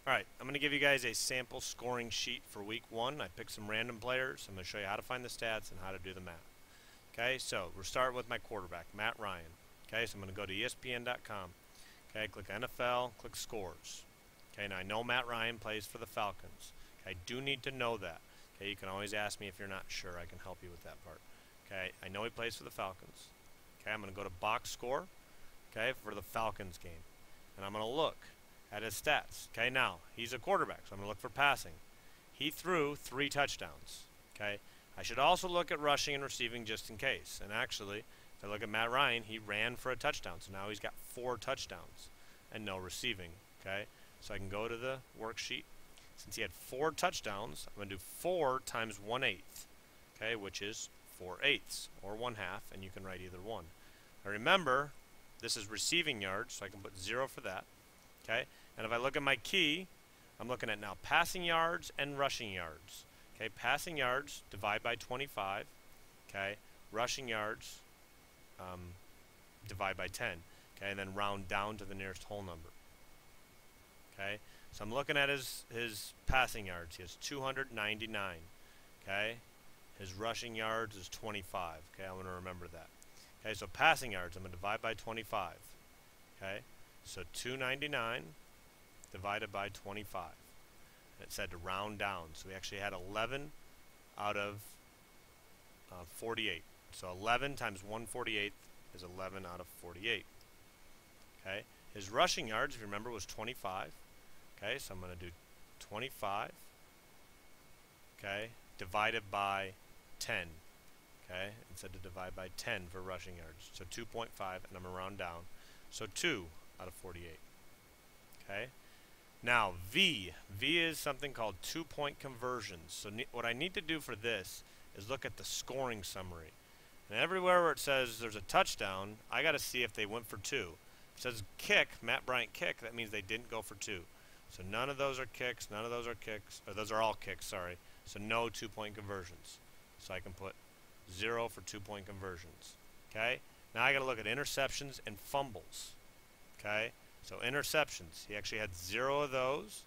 Alright, I'm going to give you guys a sample scoring sheet for week 1. I picked some random players. I'm going to show you how to find the stats and how to do the math. Okay, so we're starting with my quarterback, Matt Ryan. Okay, so I'm going to go to ESPN.com. Okay, click NFL, click scores. Okay, now I know Matt Ryan plays for the Falcons. Okay, I do need to know that. Okay, you can always ask me if you're not sure. I can help you with that part. Okay, I know he plays for the Falcons. Okay, I'm going to go to box score, okay, for the Falcons game. And I'm going to look at his stats. Okay, now he's a quarterback, so I'm going to look for passing. He threw 3 touchdowns. Okay, I should also look at rushing and receiving just in case. And actually, if I look at Matt Ryan, he ran for a touchdown, so now he's got 4 touchdowns and no receiving. Okay, so I can go to the worksheet. Since he had 4 touchdowns, I'm going to do 4 times 1/8. Okay, which is 4/8 or 1/2, and you can write either one. Now remember, this is receiving yards, so I can put 0 for that. Okay, and if I look at my key, I'm looking at now passing yards and rushing yards. Okay, passing yards, divide by 25. Okay, rushing yards, divide by 10. Okay, and then round down to the nearest whole number. Okay, so I'm looking at his passing yards. He has 299. Okay, his rushing yards is 25. Okay, I want to remember that. Okay, so passing yards, I'm going to divide by 25. Okay, so 299 divided by 25. It said to round down, so we actually had 11 out of 48. So 11 times 1/48 is 11 out of 48. Okay, his rushing yards, if you remember, was 25. Okay, so I'm going to do 25. Okay, divided by 10. Okay, it said to divide by 10 for rushing yards. So 2.5, and I'm going to round down. So 2 out of 48. Okay, now V is something called 2-point conversions. So what I need to do for this is look at the scoring summary. And everywhere where it says there's a touchdown, I got to see if they went for 2. If it says kick, Matt Bryant kick, that means they didn't go for 2. So none of those are kicks, none of those are kicks, or those are all kicks, sorry. So no 2-point conversions. So I can put 0 for 2-point conversions. Okay? Now I got to look at interceptions and fumbles. Okay? So interceptions, he actually had 0 of those.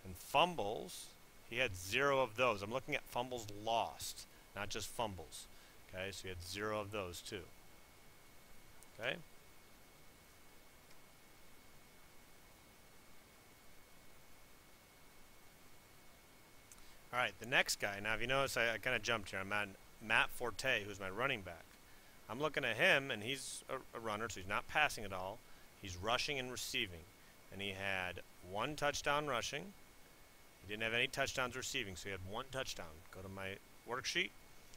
And fumbles, he had 0 of those. I'm looking at fumbles lost, not just fumbles. Okay? So he had 0 of those too. Okay? Alright, the next guy. Now if you notice, I kind of jumped here. I'm at Matt Forte, who's my running back. I'm looking at him, and he's a runner, so he's not passing at all. He's rushing and receiving. And he had 1 touchdown rushing. He didn't have any touchdowns receiving, so he had 1 touchdown. Go to my worksheet.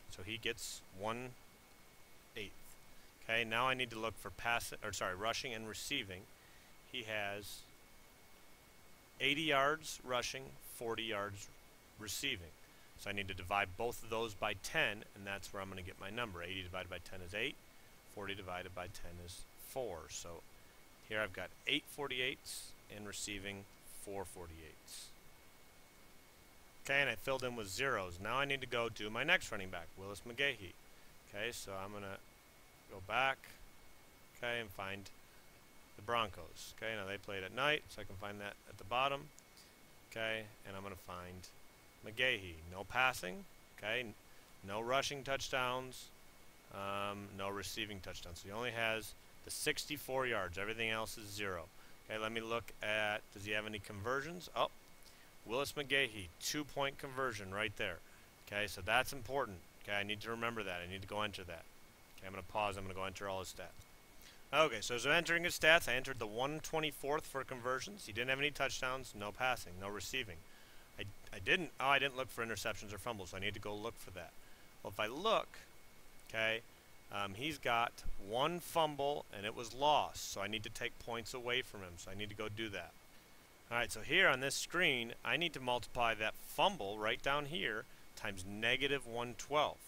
So he gets 1/8. Okay, now I need to look for rushing and receiving. He has 80 yards rushing, 40 yards receiving. So I need to divide both of those by 10, and that's where I'm going to get my number. 80 divided by 10 is 8. 40 divided by 10 is 4. So here I've got 8 48s and receiving 4 48s. Okay, and I filled in with zeros. Now I need to go to my next running back, Willis McGahee. Okay, so I'm going to go back, okay, and find the Broncos. Okay, now they played at night, so I can find that at the bottom. Okay, and I'm going to find McGahee. No passing, okay, no rushing touchdowns, no receiving touchdowns. So he only has the 64 yards. Everything else is 0. Okay, let me look at, does he have any conversions? Oh, Willis McGahee, 2-point conversion right there. Okay, so that's important. Okay, I need to remember that. I need to go enter that. Okay, I'm going to pause. I'm going to go enter all his stats. Okay, so as I'm entering his stats, I entered the 1/24 for conversions. He didn't have any touchdowns, no passing, no receiving. I didn't look for interceptions or fumbles, so I need to go look for that. Well, if I look, okay, he's got 1 fumble, and it was lost, so I need to take points away from him, so I need to go do that. Alright, so here on this screen, I need to multiply that fumble right down here times -1/12.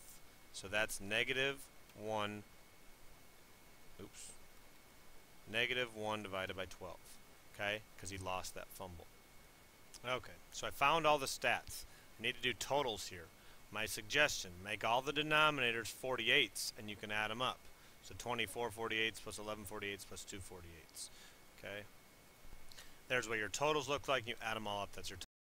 So that's -1 divided by 12, okay, because he lost that fumble. Okay, so I found all the stats. I need to do totals here. My suggestion, make all the denominators 48s, and you can add them up. So 24 48s plus 11 48s plus 2 48s. Okay. There's what your totals look like. You add them all up. That's your